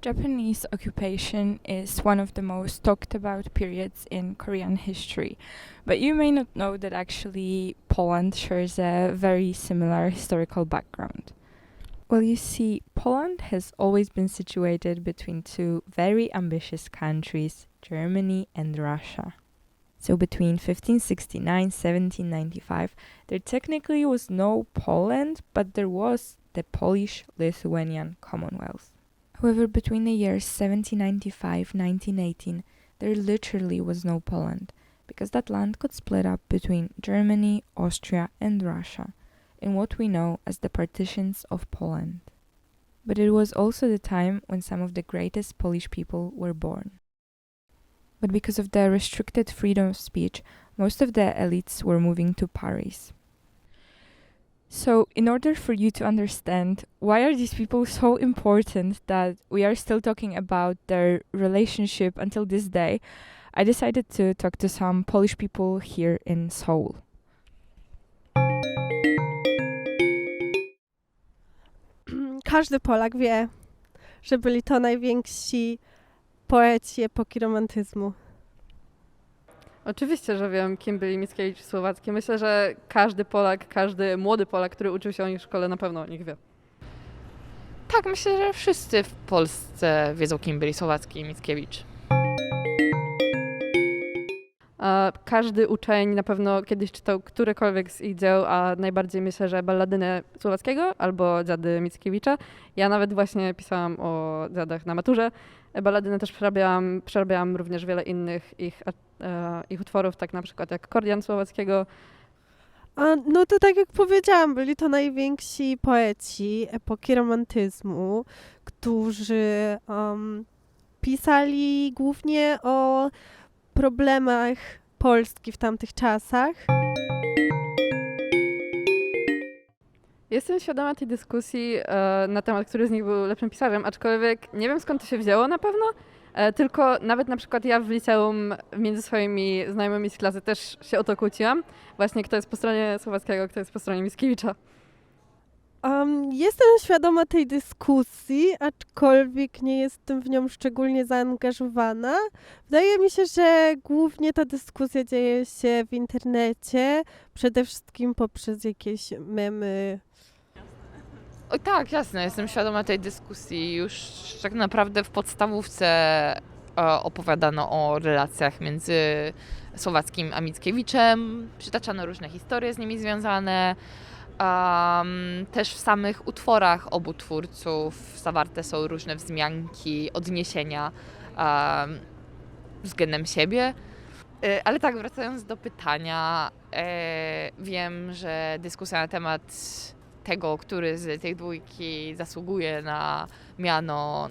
Japanese occupation is one of the most talked about periods in Korean history, but you may not know that actually Poland shares a very similar historical background. Well, you see, Poland has always been situated between two very ambitious countries, Germany and Russia. So between 1569 1795, there technically was no Poland, but there was the Polish-Lithuanian Commonwealth. However, between the years 1795-1918, there literally was no Poland, because that land got split up between Germany, Austria and Russia, in what we know as the partitions of Poland. But it was also the time when some of the greatest Polish people were born. But because of the restricted freedom of speech, most of the elites were moving to Paris. So, in order for you to understand why are these people so important that we are still talking about their relationship until this day, I decided to talk to some Polish people here in Seoul. Każdy Polak wie, że byli to najwięksi poeci epoki romantyzmu. Oczywiście, że wiem, kim byli Mickiewicz i Słowacki. Myślę, że każdy Polak, każdy młody Polak, który uczył się o nich w szkole, na pewno o nich wie. Tak, myślę, że wszyscy w Polsce wiedzą, kim byli Słowacki i Mickiewicz. A każdy uczeń na pewno kiedyś czytał którekolwiek z ich dzieł, a najbardziej myślę, że balladynę Słowackiego albo dziady Mickiewicza. Ja nawet właśnie pisałam o dziadach na maturze. Balladynę też przerabiałam również wiele innych ich utworów, tak na przykład jak Kordian Słowackiego. No to tak jak powiedziałam, byli to najwięksi poeci epoki romantyzmu, którzy pisali głównie o problemach Polski w tamtych czasach. Jestem świadoma tej dyskusji na temat, który z nich był lepszym pisarzem, aczkolwiek nie wiem, skąd to się wzięło na pewno, tylko nawet na przykład ja w liceum między swoimi znajomymi z klasy też się o to kłóciłam. Właśnie kto jest po stronie Słowackiego, kto jest po stronie Mickiewicza. Jestem świadoma tej dyskusji, aczkolwiek nie jestem w nią szczególnie zaangażowana. Wydaje mi się, że głównie ta dyskusja dzieje się w internecie, przede wszystkim poprzez jakieś memy. Oj tak, jasne, jestem świadoma tej dyskusji. Już tak naprawdę w podstawówce opowiadano o relacjach między Słowackim a Mickiewiczem. Przytaczano różne historie z nimi związane. Też w samych utworach obu twórców zawarte są różne wzmianki, odniesienia względem siebie. Ale tak, wracając do pytania, wiem, że dyskusja na temat tego, który z tej dwójki zasługuje na miano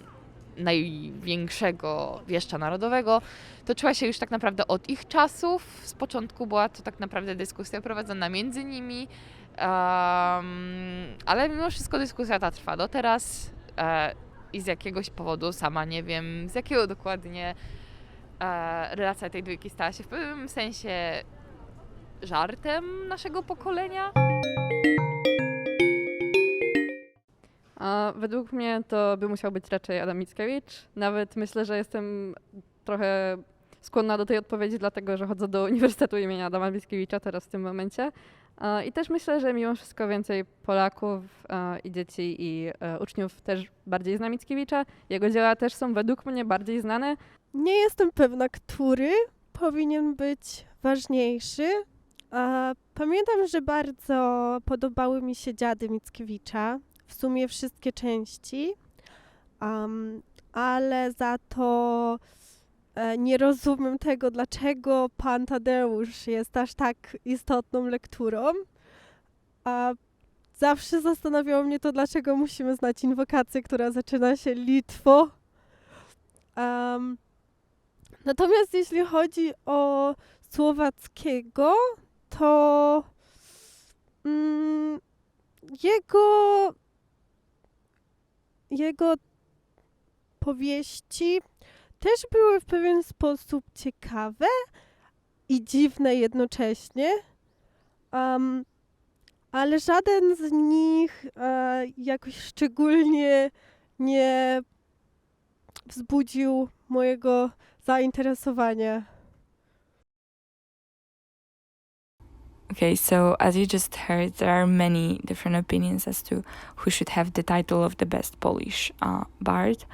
największego wieszcza narodowego, toczyła się już tak naprawdę od ich czasów. Z początku była to tak naprawdę dyskusja prowadzona między nimi, ale mimo wszystko dyskusja ta trwa do teraz i z jakiegoś powodu, sama nie wiem z jakiego dokładnie, relacja tej dwójki stała się w pewnym sensie żartem naszego pokolenia. A według mnie to by musiał być raczej Adam Mickiewicz. Nawet myślę, że jestem trochę skłonna do tej odpowiedzi, dlatego że chodzę do Uniwersytetu imienia Adama Mickiewicza teraz w tym momencie. I też myślę, że mimo wszystko więcej Polaków i dzieci i uczniów też bardziej zna Mickiewicza. Jego dzieła też są według mnie bardziej znane. Nie jestem pewna, który powinien być ważniejszy. Pamiętam, że bardzo podobały mi się dziady Mickiewicza, w sumie wszystkie części, ale za to nie rozumiem tego, dlaczego Pan Tadeusz jest aż tak istotną lekturą. Zawsze zastanawiało mnie to, dlaczego musimy znać inwokację, która zaczyna się Litwo. Natomiast jeśli chodzi o Słowackiego, to jego powieści też były w pewien sposób ciekawe i dziwne jednocześnie, ale żaden z nich jakoś szczególnie wzbudził mojego zainteresowania. Okay, so as you just heard, there are many different opinions as to who should have the title of the best Polish bard.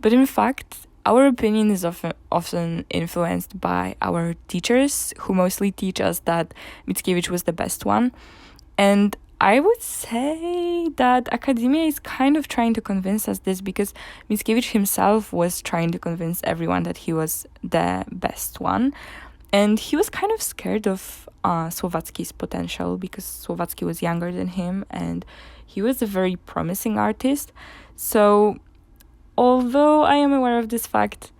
But in fact, our opinion is often influenced by our teachers, who mostly teach us that Mickiewicz was the best one. And I would say that academia is kind of trying to convince us this, because Mickiewicz himself was trying to convince everyone that he was the best one. And he was kind of scared of Słowacki's potential, because Słowacki was younger than him and he was a very promising artist. So although I am aware of this fact,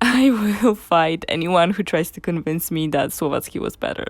I will fight anyone who tries to convince me that Słowacki was better.